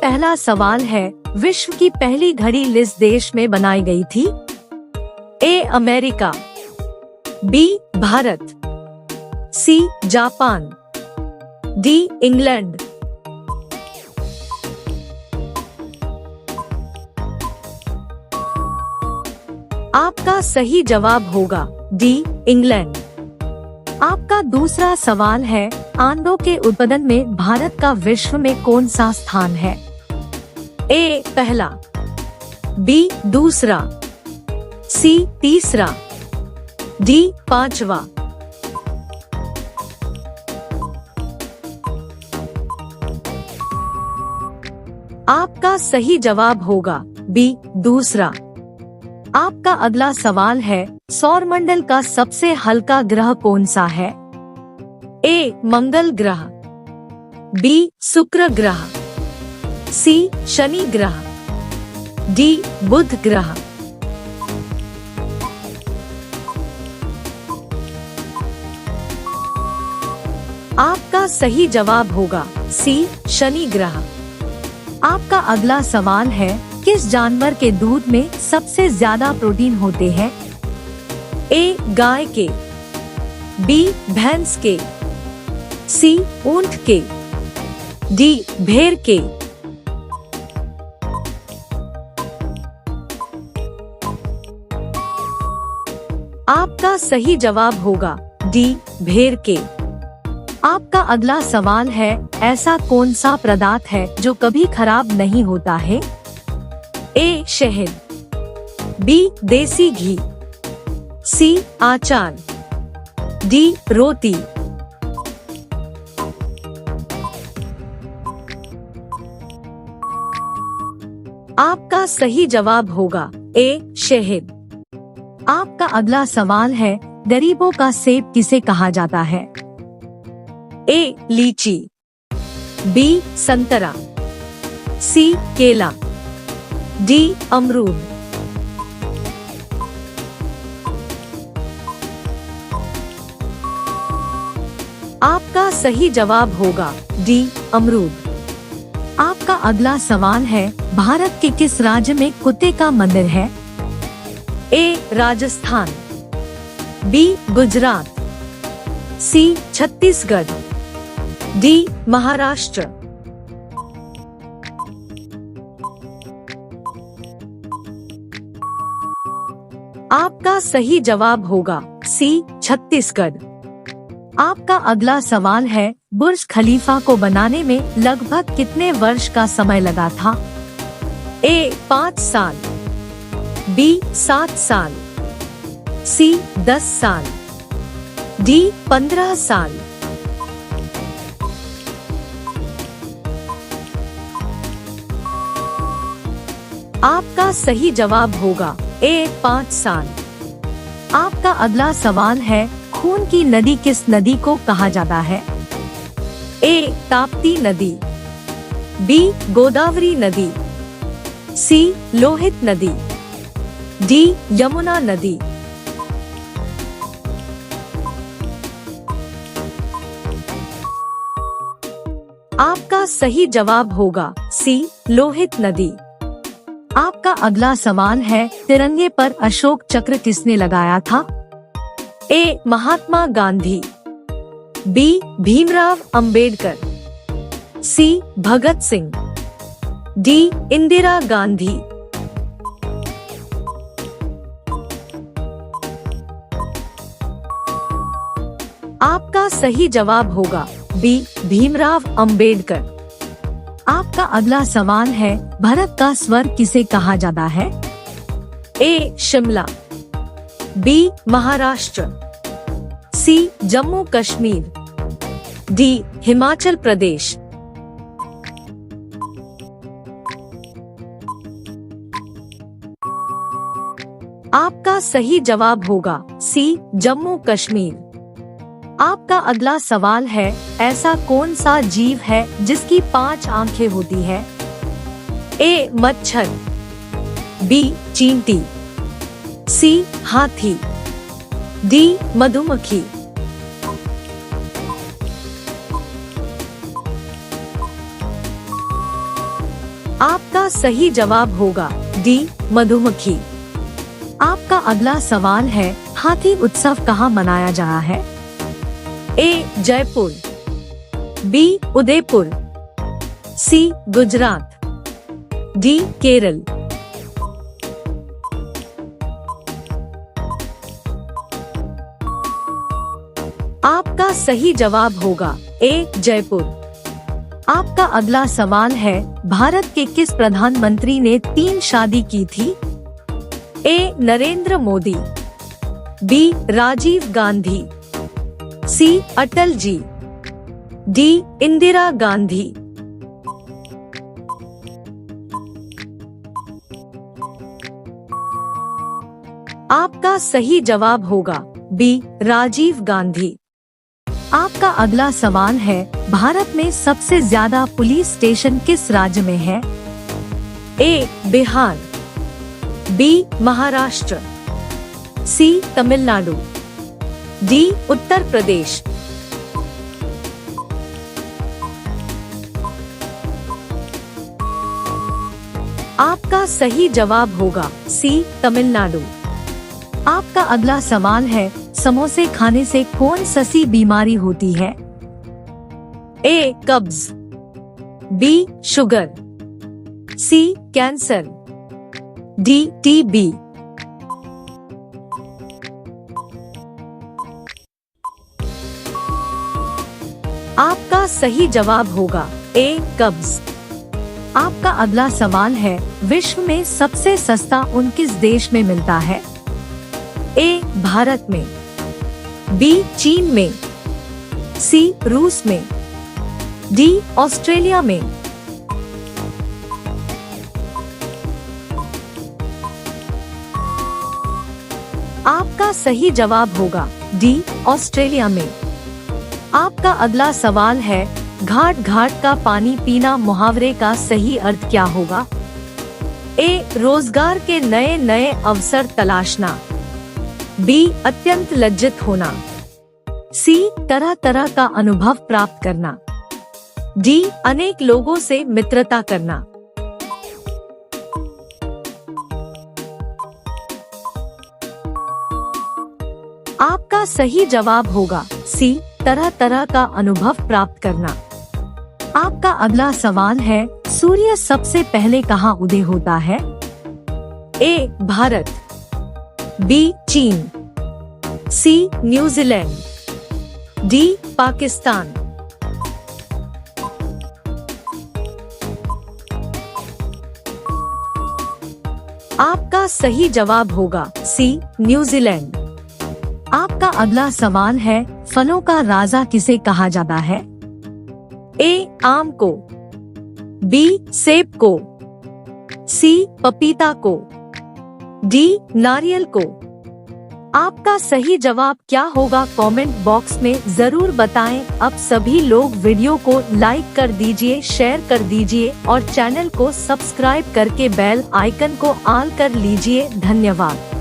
पहला सवाल है, विश्व की पहली घड़ी किस देश में बनाई गई थी? A America, B Bharat, C Japan, D England. आपका सही जवाब होगा डी इंग्लैंड। आपका दूसरा सवाल है, आंडों के उत्पादन में भारत का विश्व में कौन सा स्थान है? ए पहला, बी दूसरा, सी तीसरा, डी पांचवा। आपका सही जवाब होगा बी दूसरा। आपका अगला सवाल है, सौरमंडल का सबसे हल्का ग्रह कौन सा है? ए मंगल ग्रह, बी शुक्र ग्रह, सी शनि ग्रह, डी बुध ग्रह। आपका सही जवाब होगा सी शनि ग्रह। आपका अगला सवाल है, किस जानवर के दूध में सबसे ज्यादा प्रोटीन होते हैं? ए गाय के, बी भैंस के, सी ऊंट के, डी भेड़ के। आपका सही जवाब होगा डी भेड़ के। आपका अगला सवाल है, ऐसा कौन सा पदार्थ है जो कभी खराब नहीं होता है? ए शहद, बी देसी घी, सी आचार, डी रोटी। आपका सही जवाब होगा ए शहद। आपका अगला सवाल है, गरीबों का सेब किसे कहा जाता है? ए लीची, बी संतरा, सी केला, डी अमरूद। आपका सही जवाब होगा डी अमरूद। आपका अगला सवाल है, भारत के किस राज्य में कुत्ते का मंदिर है? ए राजस्थान, बी गुजरात, सी छत्तीसगढ़, डी महाराष्ट्र। आपका सही जवाब होगा सी छत्तीसगढ़। आपका अगला सवाल है, बुर्ज खलीफा को बनाने में लगभग कितने वर्ष का समय लगा था? ए 5 साल, बी 7 साल, सी 10 साल, डी 15 साल। आपका सही जवाब होगा ए 5 साल। आपका अगला सवाल है, खून की नदी किस नदी को कहा जाता है? ए ताप्ती नदी, बी गोदावरी नदी, सी लोहित नदी, डी यमुना नदी। आपका सही जवाब होगा सी लोहित नदी। आपका अगला सवाल है, तिरंगे पर अशोक चक्र किसने लगाया था? ए महात्मा गांधी, बी भीमराव अंबेडकर, सी भगत सिंह, डी इंदिरा गांधी। आपका सही जवाब होगा बी भीमराव अंबेडकर। आपका अगला सवाल है, भारत का स्वर्ग किसे कहा जाता है? ए शिमला, बी महाराष्ट्र, सी जम्मू कश्मीर, डी हिमाचल प्रदेश। आपका सही जवाब होगा सी जम्मू कश्मीर। आपका अगला सवाल है, ऐसा कौन सा जीव है जिसकी 5 आंखें होती है? ए मच्छर, बी चींटी, सी हाथी, डी मधुमक्खी। सही जवाब होगा डी मधुमक्खी। आपका अगला सवाल है, हाथी उत्सव कहाँ मनाया जा रहा है? ए जयपुर, बी उदयपुर, सी गुजरात, डी केरल। आपका सही जवाब होगा ए जयपुर। आपका अगला सवाल है, भारत के किस प्रधानमंत्री ने 3 शादी की थी? ए नरेंद्र मोदी, बी राजीव गांधी, सी अटल जी, डी इंदिरा गांधी। आपका सही जवाब होगा बी राजीव गांधी। आपका अगला सवाल है, भारत में सबसे ज्यादा पुलिस स्टेशन किस राज्य में है? ए बिहार, बी महाराष्ट्र, सी तमिलनाडु, डी उत्तर प्रदेश। आपका सही जवाब होगा सी तमिलनाडु। आपका अगला सवाल है, समोसे खाने से कौन सी बीमारी होती है? ए कब्ज, बी शुगर, सी कैंसर, डी टीबी। आपका सही जवाब होगा ए कब्ज। आपका अगला सवाल है, विश्व में सबसे सस्ता ऊन किस देश में मिलता है? ए भारत में, बी चीन में, सी रूस में, डी ऑस्ट्रेलिया में। आपका सही जवाब होगा डी ऑस्ट्रेलिया में। आपका अगला सवाल है, घाट घाट का पानी पीना मुहावरे का सही अर्थ क्या होगा? ए रोजगार के नए नए अवसर तलाशना, बी अत्यंत लज्जित होना, सी तरह तरह का अनुभव प्राप्त करना, डी अनेक लोगों से मित्रता करना। आपका सही जवाब होगा सी तरह तरह का अनुभव प्राप्त करना। आपका अगला सवाल है, सूर्य सबसे पहले कहाँ उदय होता है? ए भारत, बी चीन, सी न्यूजीलैंड, डी पाकिस्तान। आपका सही जवाब होगा सी न्यूजीलैंड। आपका अगला सवाल है, फलों का राजा किसे कहा जाता है? ए आम को, बी सेब को, सी पपीता को, डी नारियल को। आपका सही जवाब क्या होगा, कमेंट बॉक्स में जरूर बताएं। अब सभी लोग वीडियो को लाइक कर दीजिए, शेयर कर दीजिए और चैनल को सब्सक्राइब करके बेल आइकन को ऑल कर लीजिए। धन्यवाद।